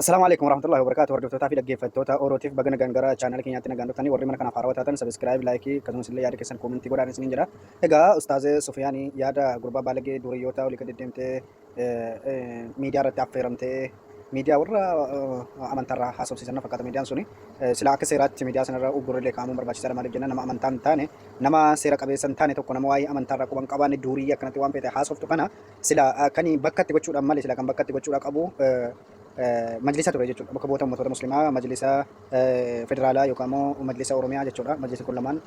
Assalamualaikum warahmatullahi wabarakatuh. Hordoftoota fi dhaggeeffattoota Orootiif baga nagaan gara chaanala keenyaatti nagaan dhuftanii warri mana kanaaf haarawaa taatan sabiskiraayib, laayikii akkasumas illee yaada keessan koomentii godhaan isiniin jedha. Egaa Ustaazee Sufiyaanii yaada gurbaa Baalagee duriyyoota olii gadi deemtee miidiyaa irratti affeeramtee miidiyaa warra amantaarraa haasofsiisan na fakkaata miidiyaan suni sila akka seeraatti miidiyaa sanarra uggurrilee kaamuun barbaachisaadha maaliif jenna nama amantaa hin taane nama seera qabeessa hin taane tokko nama waa'ee amantaarraa quban qabaanne durii akkanatti waan feete haasoftu kana sila kan bakka itti gochuudhaan malee sila kan bakka itti gochuudhaa qabu majlisa ture jechuudha. Bakka bu'oota uummattoota musliimaa majlisa federaalaa yookaan immoo majlisa oromiyaa jechuudha. Majlisi kun lamaan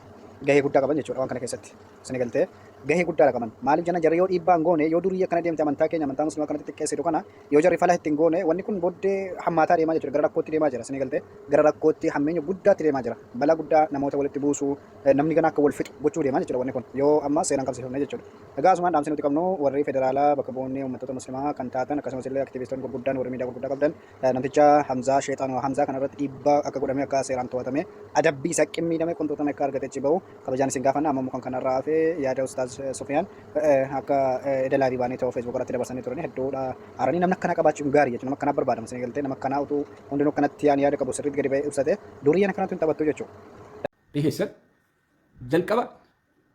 gahee guddaa qaban jechuudha waan kana keessatti. Isin galtee gahee guddaa qaban. Maaliif jenna jarri yoo dhiibbaa hin goone yoo durii akkana deemte amantaa keenya amantaa musliimaa kanatti xiqqeessitu kana yoo jarri fala itti hin goone wanni kun booddee hammaataa deemaa jechuudha. Gara rakkootti deemaa jira. Isin galtee gara rakkootti hammeenya guddaatti deemaa jira. Balaa guddaa namoota walitti buusuu namni gana akka wal fixu gochuu deemaa jechuudha wanni kun yoo amma seeraan qabsiifamne jechuudha. Egaa asumaan dhaamsi nuti qabnu warri federaalaa bakka bu'oonni uummattoota musliimaa kan taatan akkasumas illee aktivistoonni gurguddaan warri miidiyaa gurguddaa qabdan namticha Hamzaa Sheexaan Hamzaa kanarratti dhiibbaa akka godhame akka seeraan to'atame adabbii isaa qimmiidhame qunxuutame akka argate achi bahu kabajaan isin gaafanna amma kan kanarraa hafee yaada Ustaaz Sufiyaan akka edalaa dibaanii ta'uu feesbuuk irratti dabarsanii turan hedduudha aranii namni akkana qabaachuun gaarii jechuudha nama akkana barbaadama isin galtee nama akkanaa utuu hundinuu akkanatti yaada qabu sirriitti gadi ba'ee ibsate durii akkanatti hin taphattu jechuudha. Dhiheessan jalqaba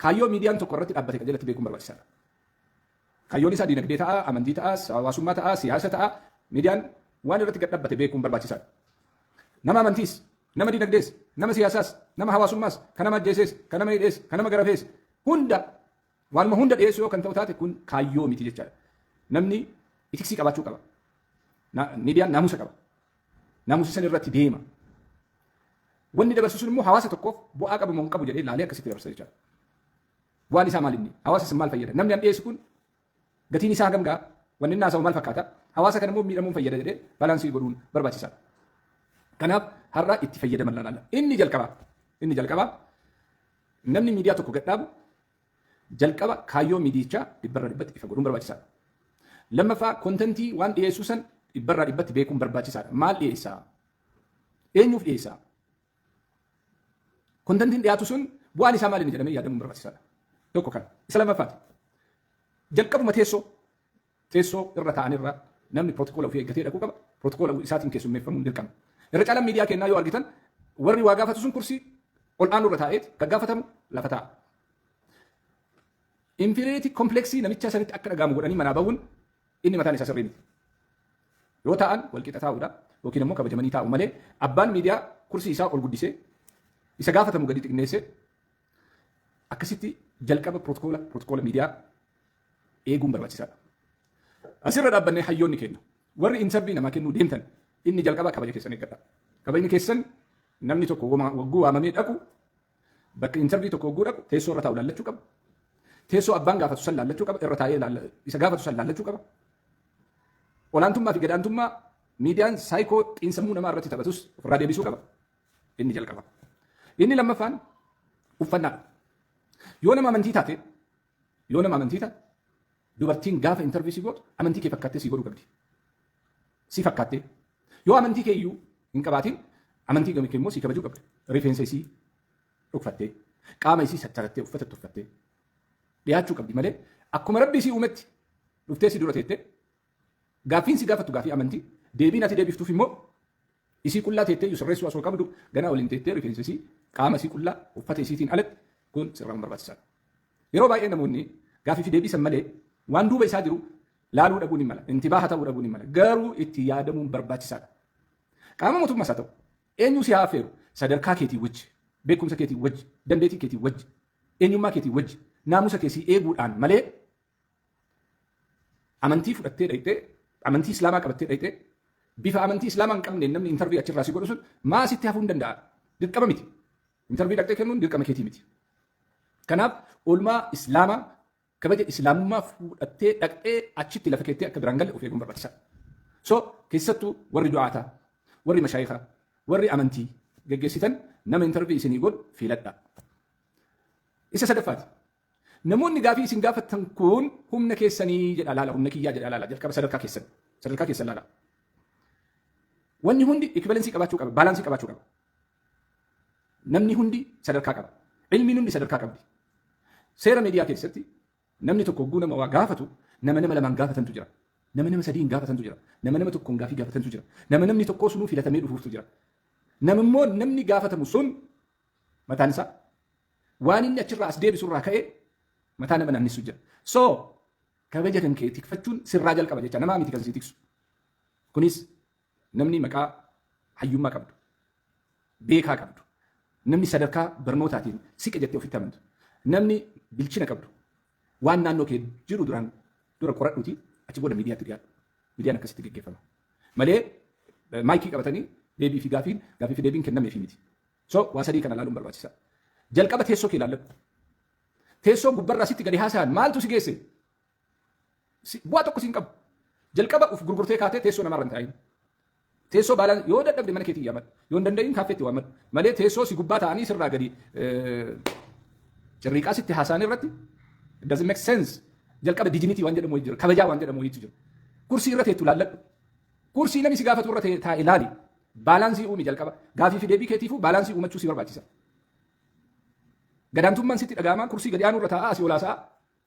kaayyoo miidiyaan tokko irratti dhaabbate jalatti beekuun barbaachisaadha. Kaayyoon isaa dinagdee ta'a, amantii ta'a, hawaasummaa ta'a, siyaasa ta'a, miidiyaan waan irratti gad dhaabbate beekuun barbaachisaadha. Nama amantiis, nama dinagdees, nama siyaasaas, nama hawaasummaas, kan nama ajjeesees, kan nama hidhees, kan nama garafees hunda waanuma hunda dhiyeessu yoo kan ta'u taate kun kaayyoo miti jechaadha. Namni itiksii qabaachuu qaba. Miidiyaan naamusa qaba. Naamusa san irratti deema. Wanni dabarsu sun immoo hawaasa tokkoof bu'aa qabu moo hin qabu jedhee ilaalee akkasitti dabarsa jechaadha. Waan isaa maal inni? Hawaasa isin maal fayyada? Namni an dhiyeessu kun gatiin isaa hagam ga'a? Wanni inni haasa'u maal fakkaata? Hawaasa kana immoo miidhamuun fayyada jedhee balaansii godhuun barbaachisaadha. Kanaaf har'a itti fayyadaman laalla. Inni jalqabaa namni miidiyaa tokko gadhaabu jalqaba kaayyoo miidiyichaa dhibbarraa dhibbatti ifa godhuun barbaachisaadha. Lammaffaa kontentii waan dhiyeessuu san dhibbarraa dhibbatti beekuun barbaachisaadha. Maal dhiyeessaa? Eenyuuf dhiyeessaa? Kontentiin dhiyaatu sun bu'aan isaa maal inni jedhamee yaadamuun barbaachisaadha. Tokko kana. Isa lammaffaati. Jalqabuma teessoo irra taa'anirra namni pirootikoola ofii eeggatee dhaquu qaba. Pirootikoola isaatiin keessummeeffamuun dirqama. Irra caalaan miidiyaa kennaa yoo argitan warri waa gaafatu sun kursii ol aanu irra taa'eeti kan gaafatamu lafa taa'a. Inferiority kompleksii namicha sanitti akka dhagaamu godhanii manaa bahuun inni mataan isaa sirrii miti. Yoo taa'an walqixa taa'uudha yookiin immoo kabajamanii taa'u malee abbaan miidiyaa kursii isaa ol guddisee isa gaafatamu gadi xiqqeessee akkasitti jalqaba pirootikoola miidiyaa eeguun barbaachisaadha. Asirra dhaabbannee hayyoonni kennu. Warri intarvii namaa kennuu deemtan inni jalqabaa kabaja keessan eeggadha. Kabajni keessan namni tokko wagguu waamamee dhaqu bakka intarvii tokko wagguu dhaqu teessoo irra taa'u laallachuu qaba. Teessoo abbaan gaafatu san laallachuu qaba. Irra taa'ee isa gaafatu san laallachuu qaba. Olaantummaa fi gadaantummaa miidiyaan saayikoo xiinsammuu namaa irratti taphatus ofirraa deebisuu qaba. Inni jalqaba. Inni lammaffaan uffannaadha. Yoo nama amantii taate dubartiin gaafa intarvii si godhu amantii kee fakkaattee si godhuu qabdi. Si fakkaattee yoo amantii kee iyyuu hin qabaatin amantii gamii kee immoo si kabajuu qabdi. Rifeensa isii dhokfattee qaama isii sattarattee uffata uffattee dhiyaachuu qabdi malee akkuma rabbi isii uumetti dhuftee si dura teettee gaaffiin si gaafattu gaaffii amantii deebiin ati deebiftuuf immoo isii qullaa teettee iyyuu sirreessuu osoo qabdu ganaa waliin teettee rifeensa isii qaama isii qullaa uffata isiitiin alatti kun sirraan barbaachisaadha. Yeroo baay'ee namoonni gaaffii fi deebii san malee waan duuba isaa jiru laaluu dhabuun hin mala. Intibaaha ta'uu dhabuun hin mala. Garuu itti yaadamuun barbaachisaadha. Qaama mootummaas haa ta'u eenyu si haa affeeru sadarkaa keetii wajji, beekumsa keetii wajji, dandeettii keetii wajji, eenyummaa keetii wajji, naamusa keessii eeguudhaan malee amantii fudhattee dhayxee, amantii islaamaa qabattee dhayxee, bifa amantii islaamaa hin qabneen namni intarvii achirraa si godhu sun maasitti hafuu hin danda'a. Dirqama miti. Intarvii dhaqxee kennuun dirqama keetii miti. Kanaaf oolmaa islaamaa kabaja islaamummaa fudhattee dhaqxee achitti lafa keettee akka biraan galle of eeguun barbaachisaadha. So keessattuu warri du'aataa, warri mashaayikaa, warri amantii geggeessitan nama intarvii isinii godhu filadhaa. Isa sadaffaati. Namoonni gaafii isin gaafatan kun humna keessanii jedha laala, humna kiyyaa jedha laala, jalqaba sadarkaa keessan laala. Wanni hundi ekibaalensii qabaachuu qaba, baalaansii qabaachuu qaba. Namni hundi sadarkaa qaba. Ilmiin hundi sadarkaa qabdi. Seera miidiyaa keessatti namni tokko hogguu nama waa gaafatu nama lamaan gaafatantu jira. nama sadiin gaafatantu jira. Nama tokkoon gaafii gaafatantu jira. Namni tokko sunuu filatamee dhufuutu jira. Namimmoo namni gaafatamu sun mataan isaa waan inni achirraa as deebisurraa ka'ee mataa nama naannisu jira. So kabaja kan kee tikfachuun sirraa jalqaba jecha namaa miti kan si tiksu. Kunis namni maqaa hayyummaa qabdu, beekaa qabdu, namni sadarkaa barnootaatiin siqa jettee ofitti amantu, namni bilchina qabdu, waan naannoo kee jiru dura qoradhuuti achi booda miidiyaatti dhiyaatu. Miidiyaan akkasitti gaggeeffama. Malee maayikii qabatanii deebii fi deebiin kennameefii miti. So waa sadii kana ilaaluun barbaachisaa. Jalqaba teessoo kee ilaalladhu. Teessoo gubbarraa sitti gadi haasa'an maaltu si geesse? Bu'aa tokko siin qabu. Jalqaba uf gurgurtee kaatee teessoo namarra hin taa'in. Teessoo baalaan yoo dadhabde mana keetii yaamadhu. Yoo hin danda'in kaaffeetti waammadhu. Malee teessoo si gubbaa ta'anii sirraa gadi cirriiqaa sitti haasa'an irratti it doesn't make sense. Jalqaba dijinitii waan jedhamu jira. Kabajaa waan jedhamu jira. Kursii irra teettu ilaalladhu. Kursii namni si gaafatu irra taa'e ilaali. Baalaansii uumi jalqaba. Gaafii fi deebii keetiifuu baalaansii uumachuu si barbaachisa. Gadaantummaan sitti dhaga'amaa kursii gadi aanuu irra taa'aa asii olaasaa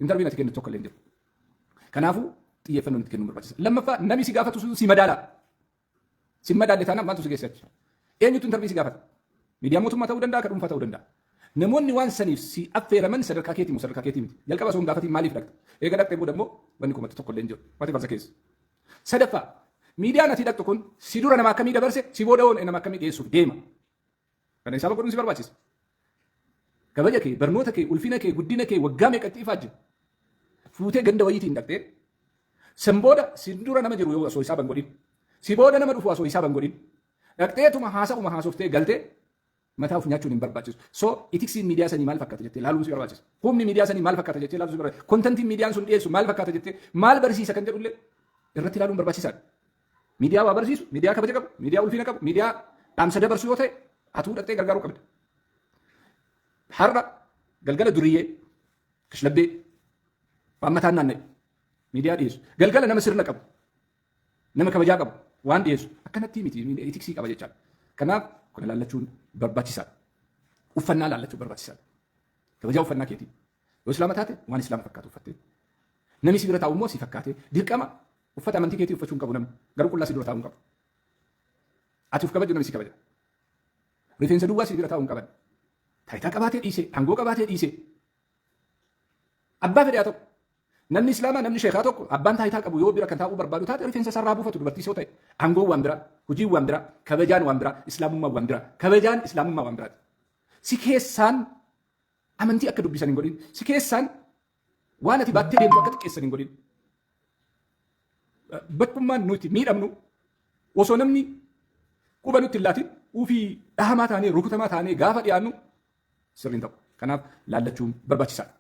intarviin ati kennitu tokko illee hin jiru. Kanaafuu xiyyeeffannoon itti kennuun barbaachisa. Lammaffaa namni si gaafatu si madaala. Si madaalle taanaan maaltu si geessachi? Eenyutu intarvii si gaafata? Miidiyaa mootummaa ta'uu danda'a, kan dhuunfaa ta'uu danda'a. Namoonni waan saniif si affeeraman sadarkaa keetii moo sadarkaa keetii miti. Jalqaba osoo hin gaafatiin maaliif dhaqxa? Eega dhaqxee booda immoo wanni kumatti tokko illee hin jiru. Wati barsa keessa. Sadaffaa miidiyaan ati dhaqxu kun si dura nama akkamii dabarse si booda nama akkamii dhiyeessuuf deema. Kana isaaba godhuun si barbaachisa. Kabaja kee, barnoota kee, ulfina kee, guddina kee waggaa meeqatti ifaa jiru. Fuutee ganda wayiitiin dhaqxee san booda si dura nama jiru yoo osoo isaa bangodhin. Si booda nama dhufu osoo isaa bangodhin. Dhaqxeetuma haasoftee galtee mataa of nyaachuun hin barbaachisu. So itiksiin miidiyaa sanii maal fakkaata jettee ilaaluun si barbaachisa. Humni miidiyaa sanii maal fakkaata jettee ilaaluun si barbaachisa. Kontentiin miidiyaan sun dhiyeessu maal fakkaata jettee maal barsiisa kan jedhullee irratti ilaaluun barbaachisaadha. Miidiyaa waa barsiisu, miidiyaa kabaja qabu, miidiyaa ulfina qabu, miidiyaa dhaamsa dabarsu yoo ta'e atuu dhaqxee gargaaruu qabda. Har'a galgala duriyyee kashlabbee waan mataan naanna'e miidiyaa dhiyeessu. Galgala nama sirna qabu, nama kabajaa qabu waan dhiyeessu akkanatti miti itiksii qaba jechaadha. Kanaaf kun ilaallachuun barbaachisaadha. Uffannaa ilaallachuun barbaachisaadha. Kabajaa uffannaa keetii. Yoo islaama taate waan islaama fakkaatu uffattee. Namni si bira taa'u immoo si fakkaatee dirqama uffata amantii keetii uffachuu hin qabu namni. Garuu qullaa si dura taa'uu hin qabu. Ati uf kabaju namni si kabaja. Rifeensa duwwaa si bira taa'uu hin qaban. Taayitaa qabaatee dhiisee, aangoo qabaatee dhiisee. Abbaa fedhe haa ta'u. Namni islaamaa namni sheekaa tokko abbaan taayitaa qabu yoo bira kan taa'uu barbaadu taate rifeensa isaarraa buufatu dubartii yoo ta'e. Aangoo waan biraa, hojii waan biraa, kabajaan waan biraa, islaamummaa waan biraa. Kabajaan islaamummaa waan biraati. Si keessaan amantii akka dubbisan hin godhin. Si keessaan waan ati baattee deemtu akka xiqqeessan hin godhin. Bakkummaan nuti miidhamnu osoo namni quba nutti hin laatin ufii dhahamaa taanee rukutamaa taanee gaafa dhiyaannu sirriin ta'u. Kanaaf laallachuun barbaachisaadha.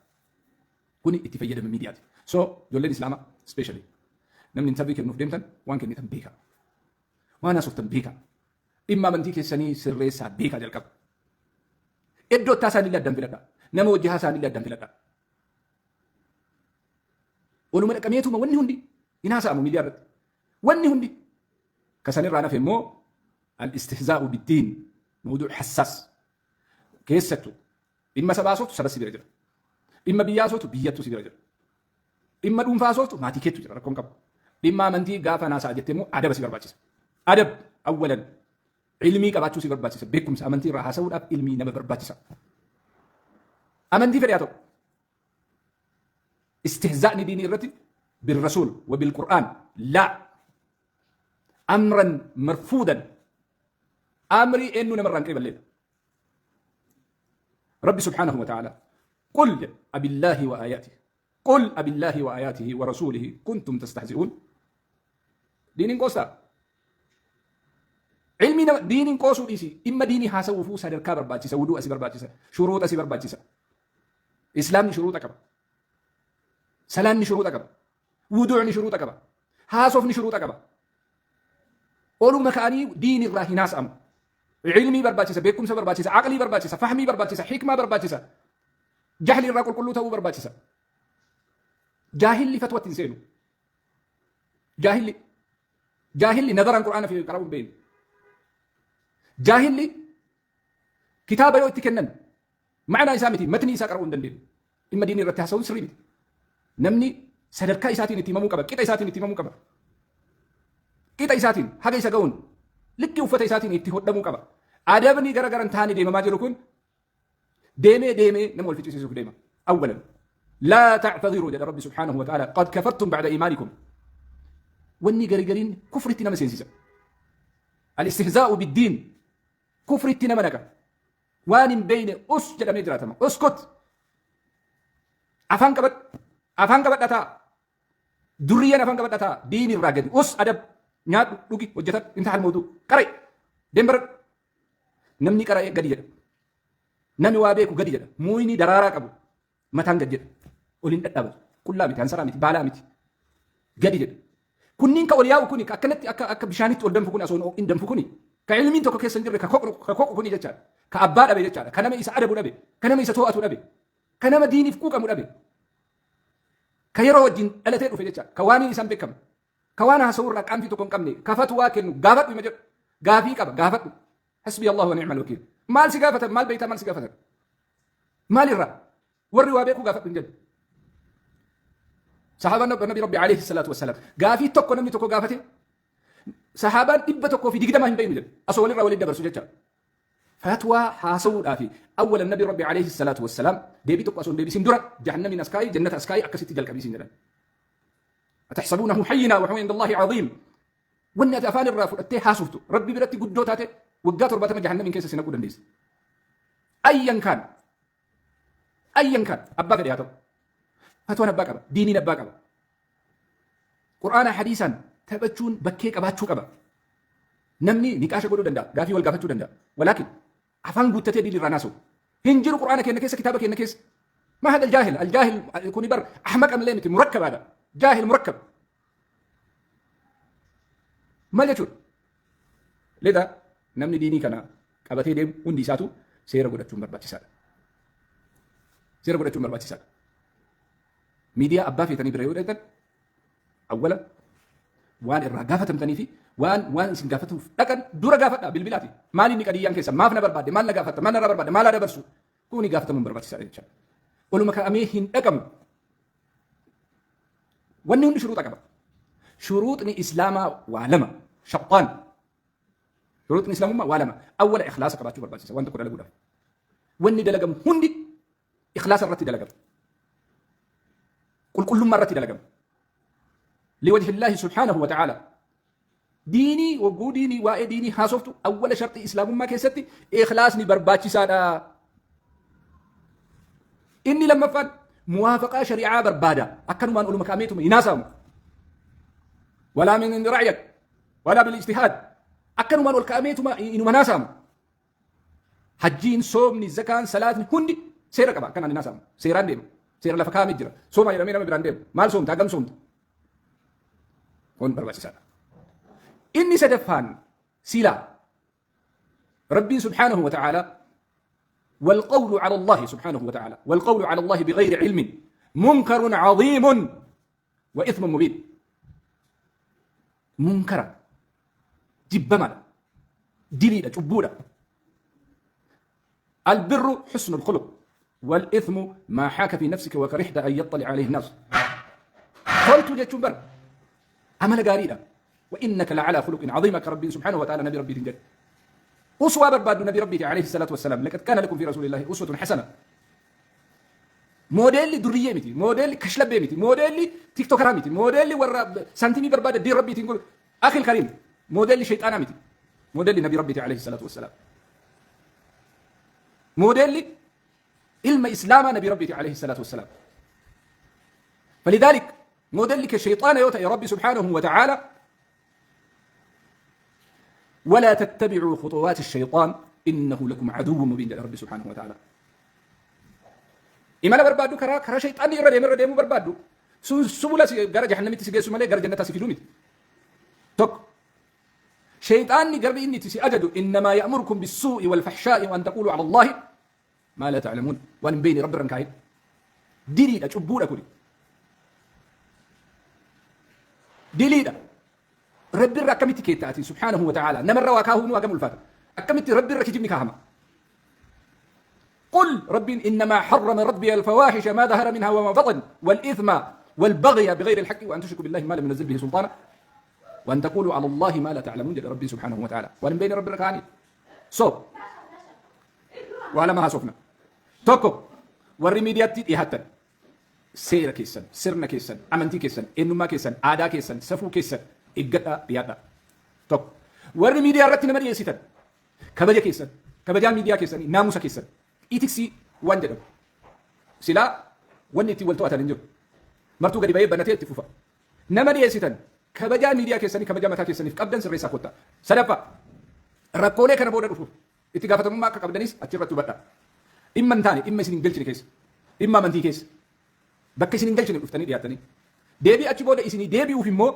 Kuni itti fayyadama miidiyaati. So ijoolleen islaamaa ispeeshali namni intarvii kennuuf deemtan waan kennitan beekaa. Waan haasoftan beekaa. Dhimma amantii keessanii sirreessaa beekaa jalqaba. Iddoo itti haasaan illee addaan filadhaa. Nama wajji haasaan illee addaan filadhaa. Waluma dhaqameetuma wanni hundi hin haasa'amu miidiyaa irratti. Wanni hundi kasanirraa nafe immoo al-istihzaa'u biddiin mawduuc hassaas keessattuu dhimma sabaa sooftu saba si bira jira. Dhimma biyyaa sooftu biyyattuu si bira jira. Dhimma dhuunfaa sooftu maatii keetu jira rakkoon qabu. Dhimma amantii gaafa naasa'a jettee immoo adaba si barbaachisa. Adab awwalan ilmii qabaachuu si barbaachisa. Beekumsa amantii irraa haasa'uudhaaf ilmii nama barbaachisa. Amantii fedhe haa ta'u. استهزاء ديني الرتب بالرسول وبالقرآن لا أمرا مرفوضا أمري إنه نمر قريب الليل ربي سبحانه وتعالى قل أبي الله وآياته قل أبي الله وآياته ورسوله كنتم تستهزئون دين قوسا علمي دين قوسو ديسي إما ديني حاسو فوسا دركا برباتيسا ودو أسي برباتيسا شروط أسي برباتيسا إسلامي شروط أكبر سلامني شروط أكبر ودوعني شروط أكبر هاسوفني شروط أكبر أولو مكاني دين الله ناس أم علمي برباتيسا بيكم برباتيسا عقلي برباتيسا فهمي برباتيسا حكمة برباتيسا جهلي الراكل كله تو برباتيسا جاهل لي فتوى تنسينه جاهل لي نظرا القرآن في قرآن بين جاهل لي كتابة يو اتكنن معنى إسامتي متني إسا قرآن دندين إما ديني رتها سون سريمتي namni sadarkaa isaatiin itti himamuu qaba. Qixa isaatiin itti himamuu qaba. qixa isaatiin haga isa ga'uun likkii uffata isaatiin itti hodhamuu qaba. Adabni gara garan taa'anii deemamaa jiru kun deemee nama wal ficcisiisuuf deema. Awwalan laa ta'tadhiruu jedha Rabbi subhaanahu wa ta'ala qad kafartum ba'da iimaanikum. Wanni gariin kufritti nama seensisa. Al-istihzaa'u biddiin kufritti nama naqa. Waan hin beeyne us jedhamee jiraatama. Uskut afaan qabadhataa durriyyaan afaan qabadhataa diini irraa gadi us adab nyaadhu dhugi hojjetan inta halmootu qara'e deembaradhu. Namni qara'e gadi jedha. Namni waa beeku gadi jedha. Muyni daraaraa qabu mataan gadi jedha. Oliin dhadhaabatu qullaa miti hansaraa miti baalaa miti gadi jedha. Kunniin ka ol yaa'u kuni akkanatti akka bishaanitti ol danfu kuni asoo hin danfu kuni ka ilmiin tokko keessa hin jirre ka koqu kuni jechaadha. Ka abbaa dhabe jechaadha. Ka nama isa adabu dhabe. Ka nama isa to'atu dhabe. Ka nama diiniif quuqamu dhabe. Ka yeroo wajjin dhalatee dhufe jechaadha. Ka waan isaan beekamu. Ka waan haasawuu irraa qaamtii tokko hin qabne ka fatwaa kennu gaafadhu ima jedhu. Gaafii qaba gaafadhu. Hasbi Allah wa ni'mal wakiil. Maal si gaafatan maal beektaa maal si gaafatan. Maal irraa warri waa beeku gaafadhu hin jedhu. Sahaabaan Nabi Rabbi alayhi salaatu wassalaam gaafii tokko namni tokko gaafate sahaabaan 120 hin beeknu jedhu. Asoo walirraa waliin dabarsu jechaadha. Fatwaa haasawuudhaafi awwalan Nabi Rabbi alayhi salaatu wassalaam deebii tokko asoo deebisin dura jahannamiin askaayii jannata askaayii akkasitti jalqabisiin jedhan. Ataxsabuunahu hayyinaa wa huwa inda Allahi caziim. Wanni ati afaan irraa fudhattee haasoftu Rabbi biratti guddoo taate waggaa 70 jahannamiin keessa si naquu dandeessa. Ayyan kaan abbaa fedhe haa ta'u. Fatwaan abbaa qaba. Diiniin abbaa qaba. Qur'aana hadiisaan taphachuun bakkee qabaachuu qaba. Namni niqaasha godhuu danda'a. Gaafii wal gaafachuu danda'a. Walaakin afaan guuttatee diinii irraa naasa'u. Hin jiru Qur'aana keenya keessa kitaaba keenya keessa. ما هذا الجاهل؟ الجاهل كوني بر أحمق أم ليمتي مركب هذا جاهل مركب ما يجور لذا نمني ديني كنا كابتي ديم وندي ساتو سيرا قد تمر باتشاد ميديا أبا في تاني بريود أيضا أولا وان الرقافة تمتني في وان سنقافته لكن دور قافة بالبلاتي مالي نكاديان كيسا ما فينا بربادي ما لنا قافة ما نرى بربادي ما لا برسو كوني قافة من برباتشاد ولو ما كأميهن أكم ونهن شروط أكبر شروط إسلام وعلمة شطان شروط إسلام وعلمة أول إخلاص كبار شو برباتشاد وان تقول لقوله وني دلقم هندي إخلاص الرتي دلقم كل مرة دلقم لوجه الله سبحانه وتعالى ديني وجوديني واديني هاسوفتو أول شرط إسلام ما كيستي إخلاصني برباتشاد إني لما فات موافقة شريعة بربادة أكنوا ما نقول مكاميتهم يناسهم ولا من رعيك ولا بالاجتهاد أكنوا ما نقول كاميتهم إنه مناسهم حجين صوم الزكاة صلاة هندي سيرك بقى كان الناسهم سيران ديم سير لفكام الجرا صوم يرمينا من ديم مال صوم تاجم صوم هون بربادة سنة إني سدفان سلا ربي سبحانه وتعالى والقول على الله سبحانه وتعالى والقول على الله بغير علم منكر عظيم وإثم مبين منكر جبما دليل جبورة البر حسن الخلق والإثم ما حاك في نفسك وكرهت أن يطلع عليه الناس قلت جبر أمل قارينا وإنك لعلى خلق عظيم كربي سبحانه وتعالى نبي ربي تنجل أسوة برباد نبي ربي عليه الصلاة والسلام لقد كان لكم في رسول الله أسوة حسنة موديل درية متي موديل كشلبة متي موديل تيك توك رامتي موديل ورا سنتيمي برباد دي ربي تقول أخي الكريم موديل شيطان متي موديل نبي ربي عليه الصلاة والسلام موديل علم إسلام نبي ربي عليه الصلاة والسلام فلذلك موديل كشيطان يا ربي سبحانه وتعالى ولا تتبعوا خطوات الشيطان إنه لكم عدو مبين يا رب سبحانه وتعالى إما بربادو كرا شيطان يردم بربادو سبولا غير جهنم تسجل سمالي غير جنة تسفيدو ميت توك شيطان غير إني تسي أجدو إنما يأمركم بالسوء والفحشاء وأن تقولوا على الله ما لا تعلمون وأن بين رب رنكاين ديري أجبولا كولي ديليدا رب الركمت كيتاتي سبحانه وتعالى نمر وكاهون وقم الفاتح أكمت رب الركجبني كهما قل رب إنما حرم ربي الفواحش ما ظهر منها وما بطن والإثم والبغي بغير الحق وأن تشركوا بالله ما لم ينزل به سلطانا وأن تقولوا على الله ما لا تعلمون جل ربي سبحانه وتعالى وأن بين رب الركاني صوب وعلى ما هسوفنا توكو والرميديات يهتن سير كيسن سرنا كيسن أمنتي كيسن إنما كيسن عادا كيسن سفو كيسن إجتا ريادا توك والرميديا رتنا مريء سيتن كبجا كيسن كبجا ميديا كيسن ناموسا كيسن إتكسي وانجدم سلا ونتي ولتو أتنجر مرتو قد باي بنتي تفوفا نمريء سيتن كبجا ميديا كيسن كبجا متا كيسن في قبدن سريسا كوتا سلفا ركولي كان بودا رفوف اتقافة مما كقبدنيس أتشرتو بدا إما انتاني إما سنين قلتني كيس إما منتي كيس bakka isin galchine dhuftanii dhiyaatanii deebii achi booda isinii deebi'uuf immoo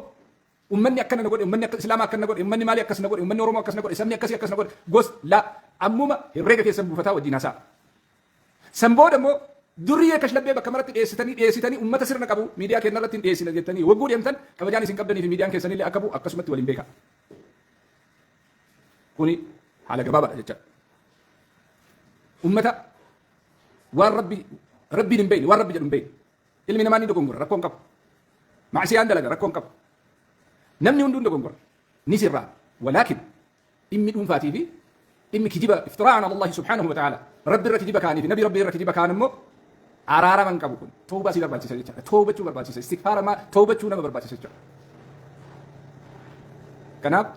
ummanni akkana na godhe ummanni islaama akkana na godhe ummanni maali akkas na godhe ummanni oromoo akkas na godhe sabni akkasii akkas na godhe gos la ammuma herreega keessan buufataa wajjin haasa'a san booda immoo durriyyee kashlabbee bakka maratti dhiyeessitanii ummata sirna qabu miidiyaa keenya irratti hin dhiyeessina jettanii wagguu deemtan kabajaan isin qabdanii fi miidiyaan keessanillee akka bu'u akkasumatti waliin beeka kuni haala gabaabaadha jecha ummata waan rabbiin hin beekne waan rabbi jedhu hin beekne ilmi namaa ni dogongora rakkoon qabu macsiyaan dalaga rakkoon qabu namni hunduu dogongora ni sirraa walaakin dhimmi dhuunfaatii fi dhimmi kijiba iftiraan ala allahi subhaanahu wa ta'ala rabbi irra kijiba kaanii fi nabi rabbi irra kijiba kaan immoo araaraman qabu kun toobaa si barbaachisa jechaadha toobachuu barbaachisa istikfaaramaa toobachuu nama barbaachisa jechaadha kanaaf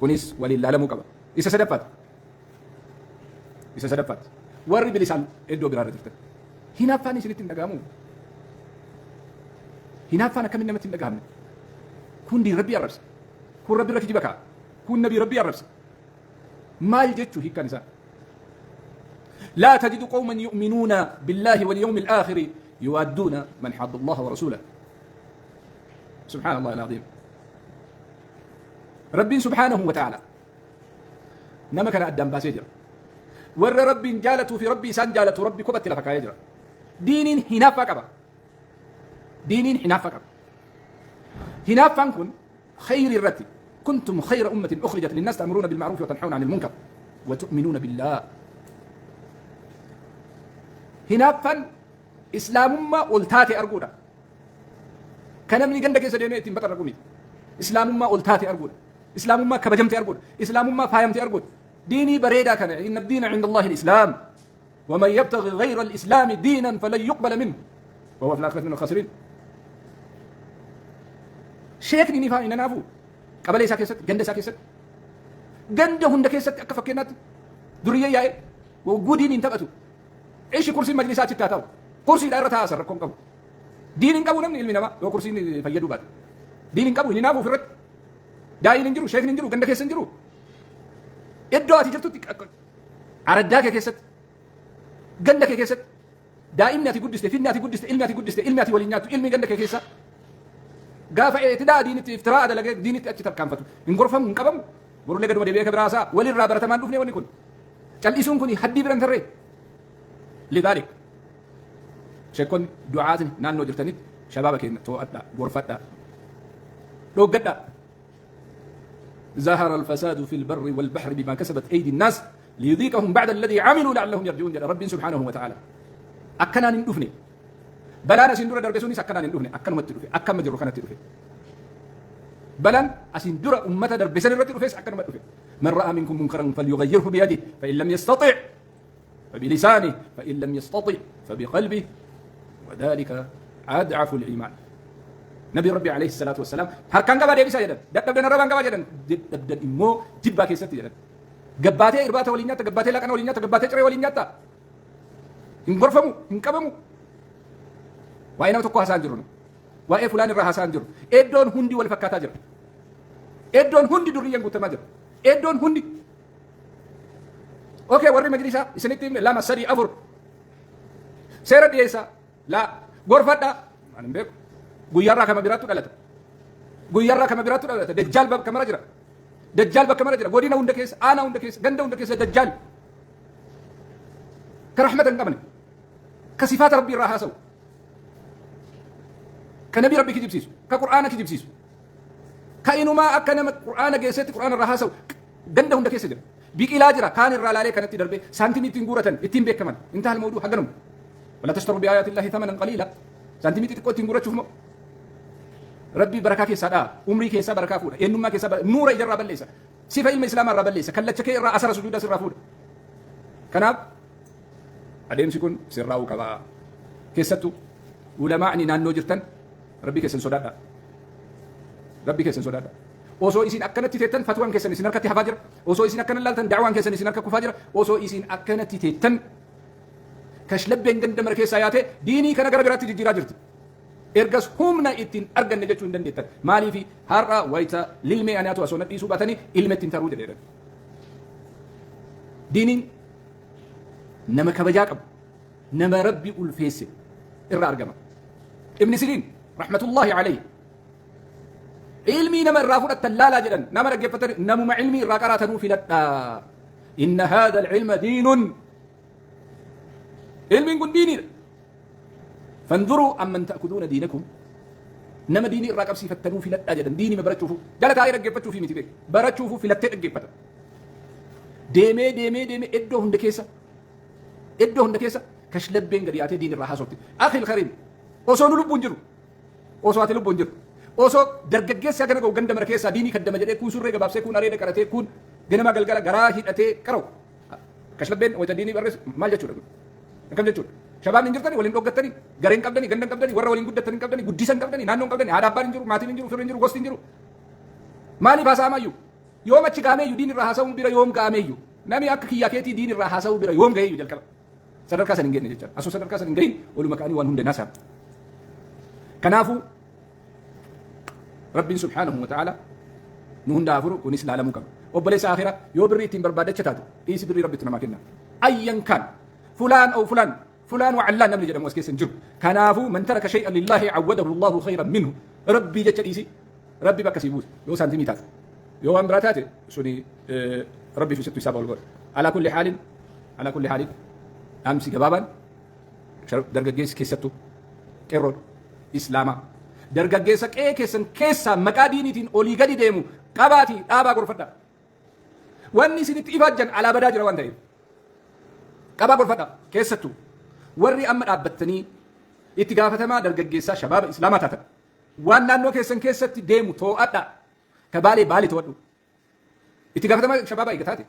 kunis waliin laalamuu qaba isa sadaffaati warri bilisaan iddoo biraarra jirtan hinaaffaan isinitti hin dhaga'amu hinaaffaan akkamin namatti hin dhaga'amne kun diin rabbii arrabsa kun rabbi irra kijiba kaa kun nabii rabbii arrabsa maal jechuu hiikkaan isaa لا تجد قوما يؤمنون بالله واليوم الآخر يوادون من حد الله ورسوله سبحان الله العظيم ربي سبحانه وتعالى نما كان أدام باسيجر ور ربي جالته في ربي سان جالته ربي كبت لفك يجرى دين هنافك أبا دين هنافك أبا هنافا كن خير الرتي كنتم خير أمة أخرجت للناس تأمرون بالمعروف وتنحون عن المنكر وتؤمنون بالله هنافا إسلام ما أولتاتي أرجونا كان من جندك يسدينه يتم بطل رقمي إسلام ما أولتاتي أرجونا إسلام ما كبجمتي أرجونا إسلام ما فاهمتي أرجونا ديني بريدا كان إن الدين عند الله الإسلام ومن يبتغي غير الإسلام دينا فلن يقبل منه وهو في الآخرة من الخاسرين شيخني نفهم إن نافو قبل ساكيست جند ساكيست جند هندك يست أكفكينات درية يا وجودين انتبهتوا إيش كرسي مجلسات تاتاو كرسي دائرة تاسر ركون كم دين كابو نمني المنما لو كرسي فيدو بعد دين كابو هنا نافو فرد داين نجرو شيخ نجرو جند كيس نجرو يدو أتيجتو عرداك كيست جند كيست دائم ناتي قدست في ناتي قدست علم ناتي قدست علم ناتي وليناتو علم جند كيسة قاف تدا دين افتراء ده لقى دين تكتب كام فتو إنقرفهم إنقبم ورول لقى دمدي بيك براسا ولي الرابرة تمان دوفني ونكون كل إسون كوني حدي بران تري لذلك شكون دعاء نانو جرتني شبابك تو أدا غرفتا لو قدا ظهر الفساد في البر والبحر بما كسبت أيدي الناس ليذيقهم بعد الذي عملوا لعلهم يرجعون جل رب سبحانه وتعالى أكنا ندفني بلانا سندورة دربسوني سكنا ندفني أكنا متدفني أكنا مجرو كنا تدفني بلان أسندورة أمة دربسني رتدفني أكنا متدفني من رأى منكم منكرا فليغيره بيده فإن لم يستطع فبلسانه فإن لم يستطع فبقلبه وذلك أضعف الإيمان نبي ربي عليه الصلاة والسلام هركان قبا دي بيسا جدن دبدن ربان قبا جدن دبدن إمو جبا كيست جدن قباتي إرباتا ولينياتا قباتي لكنا ولينياتا قباتي جري ولينياتا إنقرفمو إنقبمو وإنما تقوى حسان جرون وإيه فلان الرها حسان جرون إدون هندي والفكاتا جر إدون هندي دريان قتما جر إدون هندي اوكي وري مجلسا اسنتيم لا مسري افر سير ديسا لا غرفدا انا بك غيارا كما بيراتو دلت غيارا كما بيراتو دلت دجال باب كاميرا جرا دجال باب كاميرا جرا غودينا وندكيس انا وندكيس غندا وندكيس دجال كرحمه قبل كصفات ربي راها سو كنبي ربي كجيب سيسو كقران كجيب سيسو كاينما اكنم قران جيست قران راها سو غندا وندكيس جرا بيقيلا جرا كان الرلالي كانت دربي سنتيمتر غورتن اتين بك كمان انتهى الموضوع حقنهم ولا تشتروا بآيات الله ثمنا قليلا سنتيمتر تكو تنغورة شوفوا ربي بركة كيسا دا عمري كيسا بركة فودا إنما كيسا نور إجرا بليسا صفة علم الإسلام الرب بليسا كلا تشكي را أسر سجود سر فودا كناب أديم سيكون سراو كبا كيستو علماء نانو جرتن ربي كيسن سودادا ربي كيسن سودادا osoo isin akkanatti teettan fatwaan keessan isin harkatti hafaa jira osoo isin akkana laaltan da'waan keessan isin harka kufaa jira osoo isin akkanatti teettan kashlabbeen ganda mara keessaa yaate diinii kana gara biraatti jijjiiraa jirti ergas humna ittiin arganne jechuu hin dandeettan maaliifi har'a wayita lilmee anaatu osoo nadhiisuu baatanii ilma ittiin taruu jedheedhan diiniin nama kabajaa qabu nama rabbi ulfeesse irraa argama ibni siriin rahmatullaahi alayhi علمي نما الرافض التلالة جدا نما رجفتر نمو مع علمي راقراتنو في لتا إن هذا العلم دين علم يكون ديني فانظروا أمن تأخذون دينكم نما ديني راقب سيفتنو في لتا جدا ديني ما برتشوفو جالت هاي رجفتو في متبك برتشوفو في لتا رجفتر ديمي ديمي ديمي إدو هندكيسا إدو هندكيسا كشلب بين قرياتي دين الراحة صوتي أخي الكريم وصولوا لبونجرو وصواتي لبونجرو osoo dargaggeessa kana ga'u ganda mara keessaa diinii kaddama jedhee kun surree gabaabsee kun areeda qaratee kun ganama galgala garaa hidhatee qara'u kashlabbeen wayita diinii barreessu maal jechuudha akkam jechuudha shabaan hin jirtani waliin dhoggattanii gareen qabdanii gandan qabdanii warra waliin guddatanii qabdanii guddisan qabdanii naannoon qabdanii haadha abbaan hin jiru maatiin hin jiru firri hin jiru gosti hin jiru maaliif haasa'amayyuu yoom achi gaameeyyu diin irraa haasa'uu bira yoom gaameeyyu nami akka kiyyaa keetii diin irraa haasa'uu bira yoom gaheeyyu jalqaba sadarkaa san hin geenye jechuudha asoo sadarkaa san hin gahin waluma ka'anii waan hunda nasaa kanaafuu ربي سبحانه وتعالى نهون دافرو ونس لا لمكم وبليس آخرة يو بري تيم بربادة شتاتو إيس بري ربي تنما كنا أيا كان فلان أو فلان فلان وعلان نملي جدا موسكي سنجر كنافو من ترك شيئا لله عوده الله خيرا منه ربي جتشت إيسي ربي بك سيبوس يو سانتيميتات يو أمبراتات سوني ربي في ستو يسابه الغور على كل حال أمسي كبابا درجة جيس كيستو كيرون إسلاما dargaggeessa qe'ee keessan keessaa maqaa diiniitiin olii gadi deemu qabaatii dhaabaa gorfadha wanni isinitti ifaajjan alaa badaa jira waan ta'eef qabaa gorfadha keessattuu warri amma dhaabbattanii itti gaafatamaa dargaggeessaa shabaaba islaamaa taatan waan naannoo keessan keessatti deemu too'adha ka baalee to'adhu itti gaafatamaa shabaabaa eegataate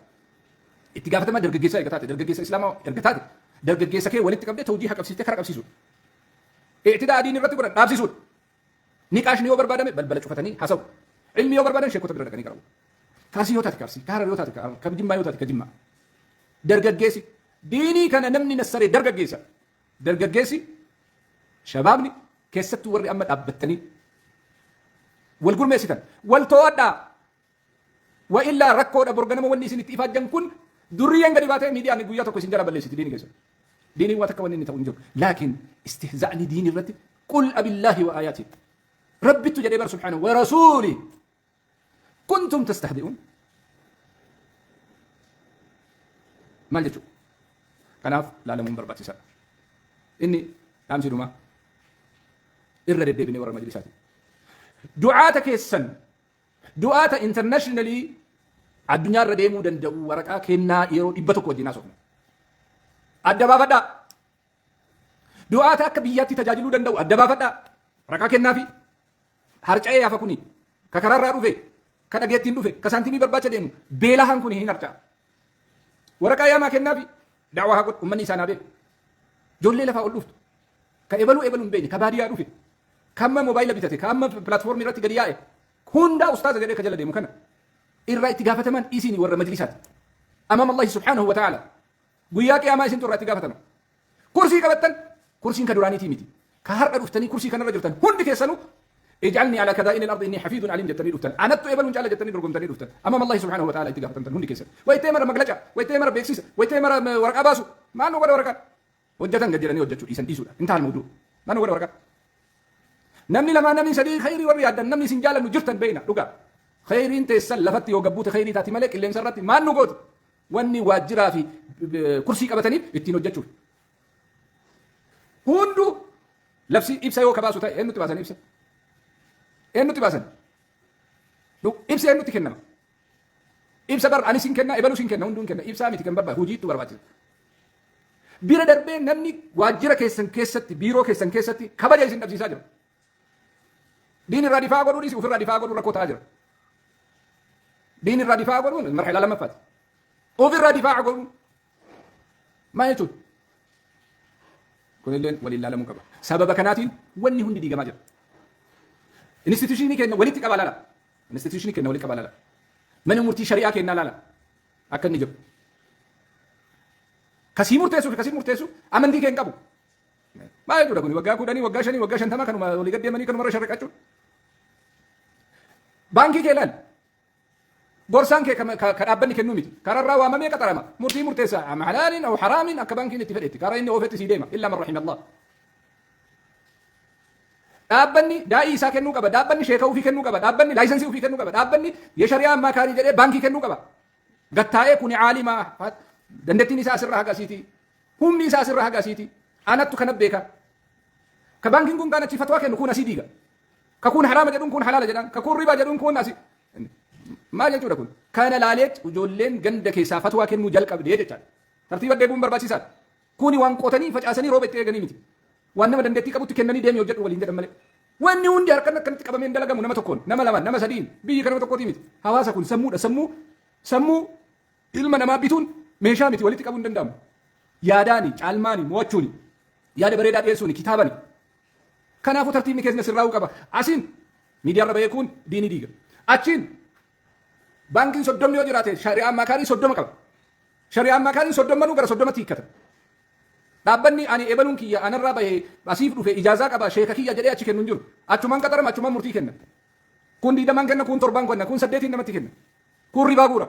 itti gaafatamaa dargaggeessaa eegataate dargaggeessa islaamaa eegataate dargaggeessa kee walitti qabdee tawjii haqabsiistee kara qabsiisuudha i'tidaa adiin irratti godhan dhaabsisuudha نقاش نيو بربادم بل بلش فتني حسب علمي يو بربادم شيء كتب ركني كرام كارسي يوتات كارسي كهر يوتات كبجمع يوتات كجمع درجة جيسي ديني كان نمني نسري درجة جيسا درجة جيسي شبابني كيست وري أمد أبتني والقول ميسيتن والتودا وإلا ركود أبرجنا مولي سنتي إفاد جنكون دريان قريباته ميديا نقول تكو سنجرا بلسي ديني جيسا ديني واتكواني نتونجو لكن استهزأني ديني رتي قل أبي الله وآياته ربي تجري بر سبحانه ورسوله كنتم تستهزئون ما لجو كناف لا لمن برباتي سا إني أمشي دوما إرد الدبني ورا مجلساتي دعاتك السن دعاة انترناشنالي الدنيا رديمو دندو ورقا كنا يرو إبتك ودينا سوكنا الدبا فدا دعاتك بياتي تجاجلو دندو الدبا فدا رقا كنا في harca'ee yaafa kuni ka kararraa dhufe ka dhageettiin dhufe ka saantimii barbaacha deemu beelahan kuni hin harca'a waraqaa yaamaa kennaafi da'waa haa godhu ummanni isaanaa beeku ijoollee lafaa ol dhuftu ka ebaluu hin beekne ka baadiyyaa dhufe ka amma moobaayila bitate ka amma pilaatfoormii irratti gadi yaa'e hundaa ustaaza jedhee ka jala deemu kana irraa itti gaafataman isin warra majlisaati amama allahi subhaanahu wa ta'ala guyyaa qiyaamaa isin irraa itti gaafatama kursii qabattan kursiin ka duraaniitii miti ka har'a dhuftanii kursii kanarra jirtan hundi keessanuu اجعلني على كذائن الارض اني حفيظ عليم جتني دفتن انا تو ابل جعل جتني درغم تني دفتن امام الله سبحانه وتعالى اتقاف تنتن هندي كيسر ويتمر مغلجا ويتمر بيكسيس ويتمر ورقه باسو ما نو ولا ورقه وجتن جدرني وجتو ديسن ديسو انتهى الموضوع ما نو ولا ورقه نمني لما نمني سدي خيري ورياد نمني سنجال نجرتن بينا دغا خير انت سلفت يوغبوت خيري تاتي ملك اللي انسرت ما نو غوت وني واجرا في كرسي قبتني اتينو جچو هوندو لبسي ابسا يو كباسو تاي انو تباسن ابسا انو تباسن دو ابسا انو تكنما ابسا بر اني سين كنا ابلو سين كنا هوندون كنا ابسا ميتي كن بربا هوجيتو برباتي بيرا دربي نمني واجرا كيسن كيستي بيرو كيسن كيستي كباجا سين دبسي ساجر دين الرادفاع قولوا ليس وفي الرادفاع قولوا ركوت أجر دين الرادفاع قولوا المرحلة لما فات وفي الرادفاع قولوا ما يجوز كل اللين ولله لم كبا سبب كناتين وني هندي ديجا ماجر انستيتيوشني كنا ولي تقبل لا انستيتيوشني كنا ولي قبل لا من مرتي شريعه كنا لا اكن نجب كسي مرتسو امندي كن قبو ما يجوز كوني وغا كوداني وغا شني وغا شنتما كانوا ولي قد يمني كانوا مره شركاچو بانكي كيلان بورسان كي كدابني كنو ميتي كررا وامامي قطرما مرتي مرتسا ام حلال او حرام اكبانكي نتفدت كارا اني اوفت سيديما الا من رحم الله دابني داي سا كنو قبا دابني شيخو في كنو قبا دابني لايسنس في كنو قبا دابني يا شريعه ما كاري جدي بانكي كنو قبا غتاي كوني عالما دندتي نساء سرها غاسيتي هم نساء سرها غاسيتي انا تو كنبيكا كبانكي كون كانت فتوى كنو كون سيديغا ككون حرام جدون كون حلال جدان ككون ربا جدون كون ناسي ما جدو كون كان لاليت وجولين غند كيسا فتوى كنو جلق بدي جچال ترتيب ديبون برباسيسات كوني وان قوتني فجاسني روبت غنيمتي وانما دندتي كبوت كنني ديم يوجد ولين دمله واني وندي اركن كنت قبمين دلغم نما تكون نما لما نما سدين بي كنما تكوتي ميت حواسا كون سمو علم نما بيتون ميشامتي ولي تقبون دندام ياداني علماني موچوني ياد بريدا ديسوني كتابني كنافو ترتيب ميكيزنا سراو قبا اسين ميديا ربا يكون ديني ديغا اچين بانكين سودوم يو جراتي شريعه ماكاري سودوم قبا شريعه ماكاري سودوم منو غرا سودوم تيكت دابني اني ابلون كيا انا ربا اسيف دو في اجازه قبا شيخ كيا جدي اچ كنن جور اچمان قدر اچمان مرتي كن كون دي دمان كن كون تربان كن كون سديتي نمتي كن كون ربا غورا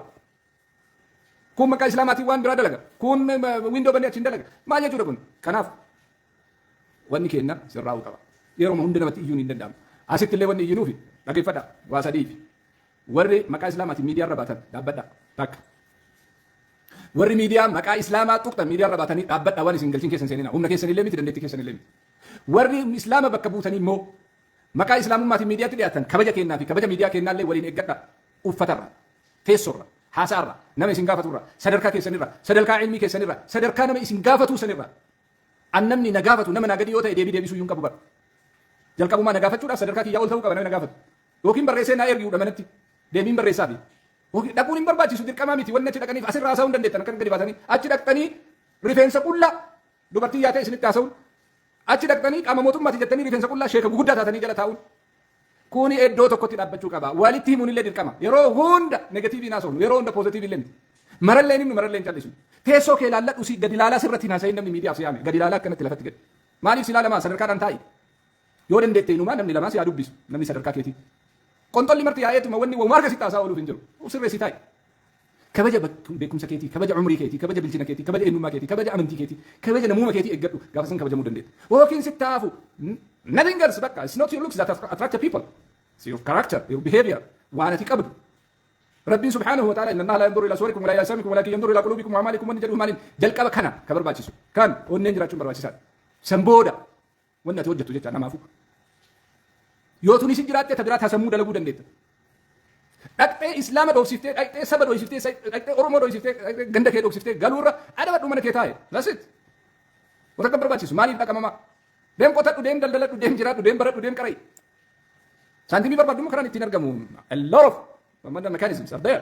كون مكا اسلاماتي وان برا دلغا كون ويندو بني اچ دلغا ما يجو دكون كناف وني كينا سراو قبا يرو مهند نمتي يوني ندام اسيت لي وني ينوفي لكن فدا واسدي وري مكا اسلاماتي ميديا رباتن دابدا تك warri miidiyaa maqaa islaamaa tuqtan miidiyaa irra baatanii dhaabbadha waan isin galchin keessan seenina humna keessan illee miti dandeettii keessan illee miti warri islaama bakka buutanii immoo maqaa islaamummaatiin miidiyaatti dhiyaatan kabaja kennaa fi kabaja miidiyaa kennaa illee waliin eeggadha uffatarra teessorra haasaarra nama isin gaafaturra sadarkaa keessanirra sadarkaa ilmii keessanirra sadarkaa nama isin gaafatuu sanirra an namni na gaafatu nama naa gadi yoo ta'e deebisuu yuun qabu bara jalqabumaa na gaafachuudhaaf sadarkaa kiyyaa ol ta'uu qaba nama na gaafatu yookiin barreessee naa ergiudha manatti deebiin barreessaa fi dhaquun hin barbaachisu dirqamaa miti wanni achi dhaqaniif asirraa haasa'uu hin dandeettan akkan gadi baatanii achi dhaqxanii rifeensa qullaa dubartii yaate isinitti haasa'uun achi dhaqxanii qaama mootummaati jettanii rifeensa qullaa sheeka guguddaa taatanii jala taa'uun kuni iddoo tokkotti dhaabbachuu qaba walitti himuun illee dirqama yeroo hunda negatiiviin haasa'uun yeroo hunda poozitiivii illee miti maralleen himnu maralleen callisu teessoo kee laalladhu si gadi laalaa sirratti hin haasa'in namni miidiyaaf si yaame gadi laalaa akkanatti lafatti gadi maaliif si laalamaa sadarkaadhaan taa'i yoo dandeette inumaa namni lamaa si haa dubbisu namni sadarkaa keetii قنطلي مرتي آياتهم واني ومارك سيتا ساولو فينجرو وسر سيتاي كبجا بكم سكيتي كبجا عمري كيتي كبجا بلجنا كيتي كبجا انما كيتي كبجا امنتي كيتي كبجا نموما كيتي اجدو غافسن كبجا مودنديت ولكن ستافو nothing else بقى it's not your looks that attract people it's your character your behavior وانا تقبل ربي سبحانه وتعالى ان الله لا ينظر الى صوركم ولا الى اجسامكم ولكن ينظر الى قلوبكم واعمالكم وان جدوا مالين جل قبا كنا كبر باتشسو كان ونن جراچون برباتشسا سمبودا وانا توجتو جتا نمافو يوتوني سجرات تبرات هسمو دلغو دنديت dhaqxee islaama dhoofsiftee dhaqxee saba dhoofsiftee dhaqxee oromoo dhoofsiftee ganda kee dhoofsiftee galuurra adabadhu mana kee taa'e lasit wata kan barbaachisu maaliif dhaqamamaa deem qotadhu deem daldaladhu deem jiraadhu deem baradhu deem qaray saantimii barbaaddu karaan ittiin argamu a lot of mechanisms are there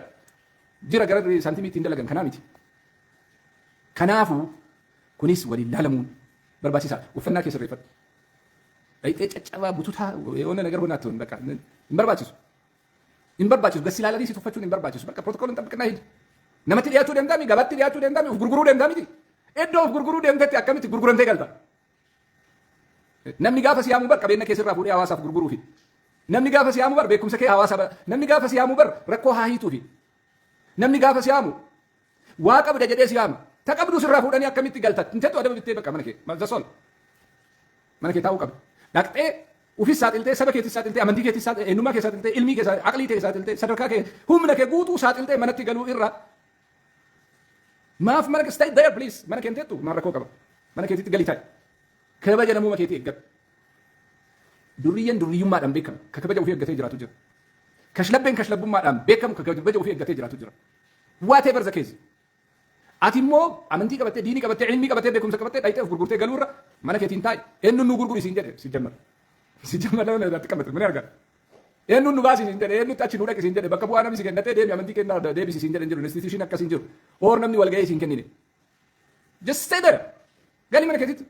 jira gara saantimii ittiin dalagan kanaa miti kanaafuu kunis waliin laalamuun barbaachisaa uffannaa keessa reeffadhu dhaqxee caccabaa bututaa yoona nagar honaatti bakka hin barbaachisu hin barbaachisu gassi laalanii si tuffachuun hin barbaachisu bakka protokoliin xabiqnaa hidhi namatti dhiyaachuu deemtaami gabaatti dhiyaachuu deemtaami of gurguruu deemtaamiti iddoo of gurguruu deemtetti akkamitti gurguramtee galta namni gaafa siyaamu bar qabeenya keessirraa fuudhee hawaasaaf gurguruufi namni gaafa siyaamu bar beekumsa kee hawaasa namni gaafa siyaamu bar rakkoo haa hiituufi namni gaafa siyaamu waa qabda jedhee siyaama ta qabdu sirraa fuudhanii akkamitti galta inteetu adaba bittee bakka mana kee malzasol mana kee taa'uu qabda dhaqxee ufis saaxiltee saba keetis saaxiltee amantii keetis saaxiltee eenyummaa kee saaxiltee ilmii kee aqlii kee saaxiltee sadarkaa kee humna kee guutuu saaxiltee manatti galuu irra maaf mana kee stay there please mana kee teettu maan rakkoo qaba mana keetitti galii taa'e kabaja namuma keetii eeggadhu duriyyan duriyyummaadhaan beekamu ka kabaja ofii eeggatee jiraatu jira kashlabbeen kashlabbummaadhaan beekamu ka kabaja ofii eeggatee jiraatu jira whatever the case ati immoo amantii qabattee diinii qabattee ilmii qabattee beekumsa qabattee dhayitee of gurgurtee galuu irra mana keetiin taa'e eenyuun nu gurguri siin jedhe si jammar si jammar lama irratti qabate mana argaa eenyuun nu baasi siin jedhe eenyutti achi nu dhaqi siin jedhe bakka bu'aa namni si kennatee deemi amantii kennaa deebisi siin jedhe hin jiru institution akkas hin jiru oor namni wal ga'ee siin kennine just stay there galii mana keetitti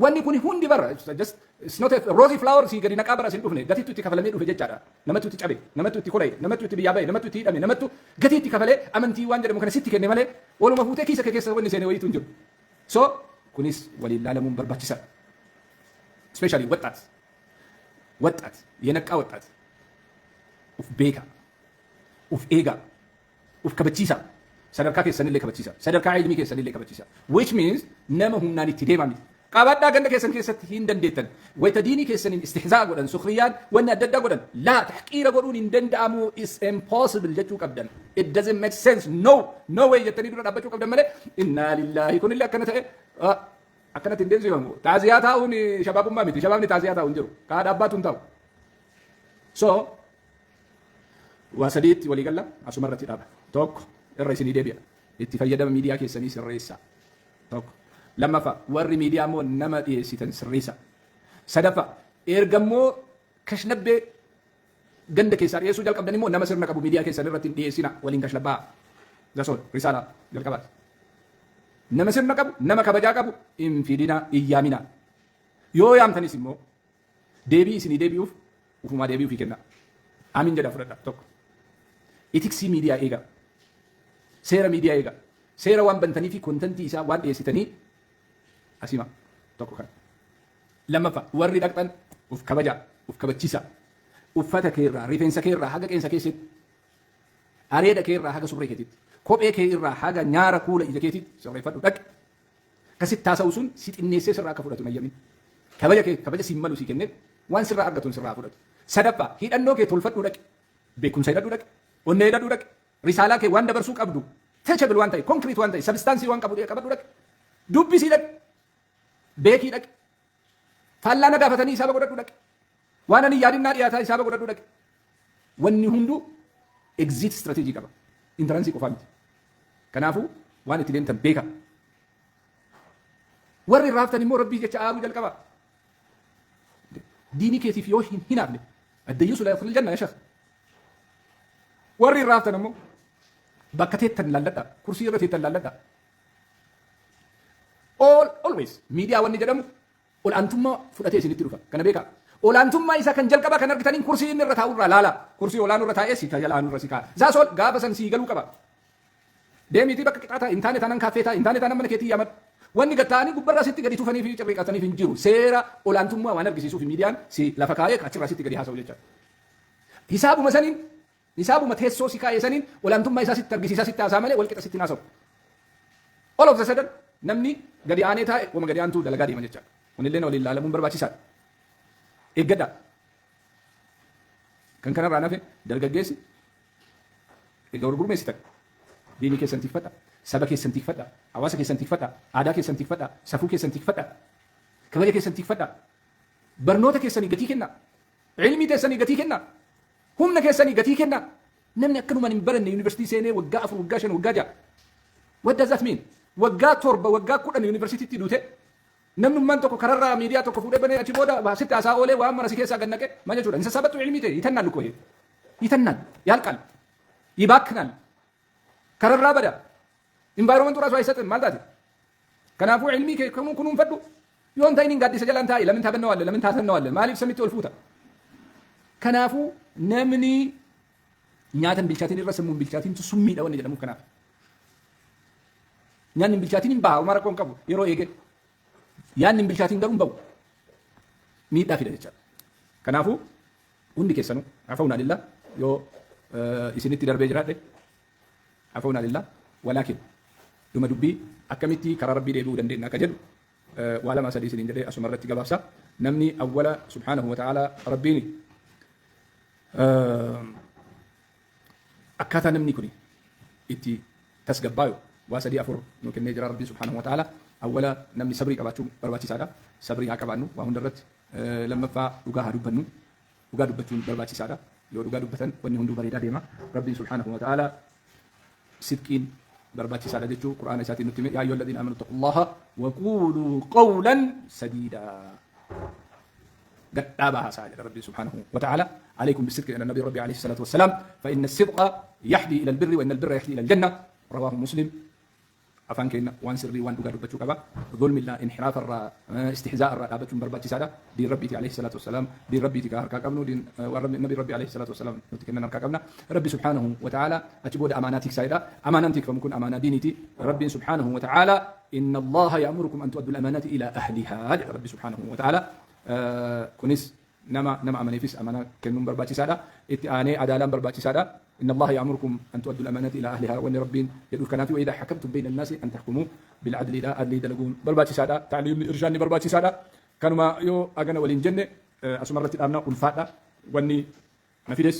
wanni kun hundi barra just it's not a rosy flower si gadi naqaa bara sin dhufne gatiitu itti kafalamee dhufe jechaadha namattu itti cabe namattu itti kodhaye namattu itti biyyaa bahe namattu itti hidhame namattu gatii itti kafalee amantii waan jedhamu kana sitti kenne malee waluma fuutee kiisa kee keessa wanni seene wayitu hin jiru so kunis waliin laalamuun barbaachisaadha especially ወጣት የነቃ ወጣት ኡፍ ቤካ ኡፍ ኤጋ ኡፍ ከበቺሳ ሰደርካ ከሰንሌ ከበቺሳ ሰደርካ ዒልሚ ከሰንሌ ከበቺሳ which means ነመ ሁናኒ ትዴማሚ ቀባዳ ገንደ ከሰን ከሰት እንደንዴተን ወይ ተዲኒ ከሰን استهزاء ጎደን ሱኽሪያን ወና ደዳ ጎደን ላ ተሕቂረ ጎዱን እንደንዳሙ is impossible ጀቹ ቀብደን it doesn't make sense no way የተኒ ዱራ ዳበቹ ቀብደን መለ ኢና ሊላሂ ኩን ላ ከነተ akkanatti hin deemsifamu taaziyaa taa'uun shabaabummaa miti shabaabni taaziyaa taa'uun jiru kaa dhaabbaatuun taa'u so waa sadiitti walii galla asuma irratti dhaaba tokko irra isinii deebi'a itti fayyadama miidiyaa keessanii sirreessa tokko lammaffaa warri miidiyaa immoo nama dhiyeessitan sirreessa sadaffaa ergammoo kashlabbee ganda keessaa dhiyeessuu jalqabdan immoo nama sirna qabu miidiyaa keessan irratti hin dhiyeessina waliin kashlabbaa gasoon risaalaa jalqabaati nama sirna qabu nama kabajaa qabu hin fidina iyyaamina yoo yaamtanis immoo deebii isinii deebi'uuf ufumaa deebi'uuf kenna amiin jedha fudhadha tokko itiksii miidiyaa eega seera miidiyaa eega seera waan bantanii fi kontentii isaa waan dhiyeessitanii asima tokko kan lammaffaa warri dhaqxan uf kabajaa uf kabachiisa uffata keerraa rifeensa keerraa haga qeensa keessatti areeda keerraa haga surree keetitti kophee kee irraa haga nyaara kuula ija keetitti sirreeffadhu dhaqi akkasitti taasa'u sun si xinneessee sirraa akka fudhatu nayyamin kabaja siin malu si kenneef waan sirraa argatuun sirraa fudhatu sadaffaa hidhannoo kee tolfadhu dhaqi beekumsa hidhadhu dhaqi onnee hidhadhu dhaqi risaalaa kee waan dabarsuu qabdu techabil waan ta'e konkriit waan ta'e sabistaansii waan qabadhu dhaqi dubbisii dhaqi beekii dhaqi faallaa na gaafatanii isaaba godhadhu dhaqi waan ani yaadinnaa dhiyaataa isaaba godhadhu dhaqi wanni hunduu exit strateejii qaba interansii qofaa miti kanaafuu waan itti deemtan beeka warri raaftan immoo rabbii jecha aaruu jalqaba diinii keetiif yoo hin hinaafne addayyuusu la yadkhulul janna ya shekh warri raaftan immoo bakka teettan laalladha kursii irra teettan laalladha always miidiyaa wanni jedhamu olaantummaa fudhatee isinitti dhufa kana beeka olaantummaa isaa kan jalqaba kan argitaniin kursii inni irra taa'u irraa laala kursii olaanuu irra taa'ee si tajaajilaanu irra si kaa'a zaasol gaafa san sii galuu qaba deemiitii bakka qixaataa intaane taanaan kaaffeetaa intaane taanaan mana keetii yaamad wanni gatta'anii gubbarraa sitti gadi tufanii fi cirriiqataniif hin jiru seera olaantummaa waan argisiisuuf miidiyaan si lafa kaa'ee achirraa sitti gadi haasa'u jecha hisaabuma teessoo si kaa'ee saniin olaantummaa isaa sitti argisiisaa sitti haasaa malee walqixa sitti haasa'u all of the sudden namni gadi aanee taa'e wama gadi aantuu dalagaa deema jecha kunillee waliin laalamuun barbaachisaadha eeggadha kan kanarraa nafe dargaggeessi egaa gurgurmeessitan diinii keessan tikfadha saba keessan tikfadha hawaasa keessan tikfadha aadaa keessan tikfadha safuu keessan tikfadha kabaja keessan tikfadha barnoota keessanii gatii kenna ilmii keessanii gatii kenna humna keessanii gatii kenna namni akkanumaan hin baranne yuunivarsiitii seenee waggaa 4 waggaa 5 waggaa 6 what does that mean waggaa 7 waggaa 10 yuunivarsiitiitti duute namnummaan tokko kararraa miidiyaa tokko fuudhee banee achi booda sitti haasaa oolee waan mana si keessaa gannaqe maal jechuudha isa sabattu ilmii ta'e yitannaan lukkoo yitannaan yaalqal yibaakkinaan kararraa bada environmentu ራሱ አይሰጥም ማለት ከናፉ ilmii kee kunuunfadhu yoon ta'in hin gaaddisa jalaan taa'e lamin taabannawaalle lamin taasannawaalle maaliif samitti ol fuuta kanaafuu namni nyaata hin bilchaatiin irra sammuu hin bilchaatiin summiidha wanni jedhamuuf kanaaf nyaanni hin bilchaatiin hin baha mara qoon qabu yeroo eege yaanni hin bilchaatiin garuu hin bahu miidhaa fida jechaadha kanaafuu hundi keessanuu afawunaa lillaa yoo isinitti darbee jiraadhe afawunaa lillaa walaakin dhuma dubbii akkamitti karaa rabbii deebi'uu dandeenya akka jedhu waa lama sadii isiniin jedhee asuma irratti gabaabsa namni awwala subhaanahu wa ta'ala rabbiini akkaataa namni kun itti tasgabbaayu waa sadii afur nu kennee jira rabbii subhaanahu wa ta'ala awwala namni sabrii qabaachuu barbaachisaadha sabrii haa qabaannu waa hunda irratti lammaffaa dhugaa haa dubbannu dhugaa dubbachuun barbaachisaadha yoo dhugaa dubbatan wanni hunduu bareedaa deema rabbiin subhaanahu wa ta'ala sidqiin barbaachisaadha jechuu qur'aana isaatiin nutti hime yaa ayyuhal ladhiina aamanu taqullaha wa quuluu qawlan sadiidaa قد أباها ساجد ربي سبحانه وتعالى عليكم بالصدق أن النبي ربي عليه الصلاة والسلام فإن الصدق يحدي إلى البر وإن البر يحدي إلى الجنة رواه مسلم أفان كينا وان سري وان دوغا دبچو كبا ظلم الله انحراف الرا استهزاء الرا دابچو برباتي سادا دي ربي عليه الصلاه والسلام دي ربي تكار كابنو دين النبي ربي عليه الصلاه والسلام نتكلم كابنا ربي سبحانه وتعالى اتبود اماناتك سايدا امانتك فمكن امانه دينتي ربي سبحانه وتعالى ان الله يأمركم ان تؤدوا الامانات الى اهلها ربي سبحانه وتعالى كنس نما امانيفيس امانه كنن برباتي سادا اتاني عدالان برباتي سادا إن الله يأمركم أن تؤدوا الأمانات إلى أهلها وأن ربين يدعو كنافي وإذا حكمتم بين الناس أن تحكموا بالعدل إلى أدلي دلقون برباتي سادة تعليم إرجاني برباتي سادة كانوا ما يو أجنا ولين جنة أسمرت الأمنا والفاتة وأني نفيدس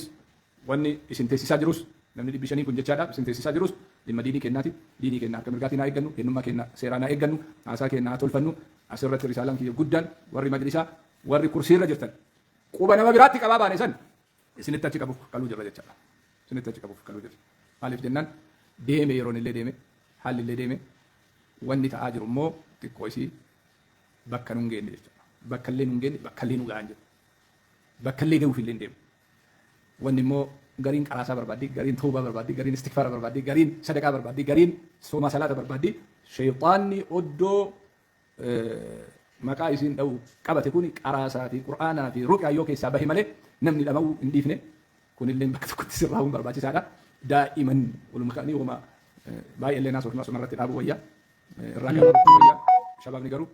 وأني سنتسي سادروس نمني بيشاني كن جتشادا سنتسي سادروس لما ديني كناتي ديني كنا كمرقاتنا إيجانو كنما كنا سيرانا إيجانو عسا كنا تولفنو أسرت رسالة كي جدا وري مجلسا وري كرسي رجتن قوبنا ما براتك أبابا نسان سنتاتي كابو كالو جرى جتشادا سنتاتي كابو كالو جرى مالف جنان deeme yeroon illee deeme haalli illee deeme wanni ta'aa jiru immoo xiqqoo isii bakka nu hin geenye jechuudha. Bakka illee nu hin geenye bakka illee nu ga'an jiru. Bakka illee ga'uuf illee hin deemu. Wanni immoo gariin qaraasaa barbaaddi, gariin toobaa barbaaddi, gariin istikfaara barbaaddi, gariin sadaqaa barbaaddi, gariin sooma salaata barbaaddi. Sheexaanni oddoo maqaa isiin dha'u qabate kun qaraasaa fi qur'aanaa fi ruqyaa yoo keessaa bahe malee namni dhama'uu hin dhiifne kunillee bakka tokkotti sirraa'uun barbaachisaadha. دائما والمكاني وما باي اللي ناس وناس مرات الابو ويا الراجل ويا شباب نقروا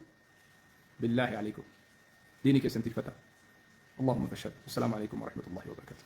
بالله عليكم دينك يا سنتي الفتى اللهم فاشهد السلام عليكم ورحمه الله وبركاته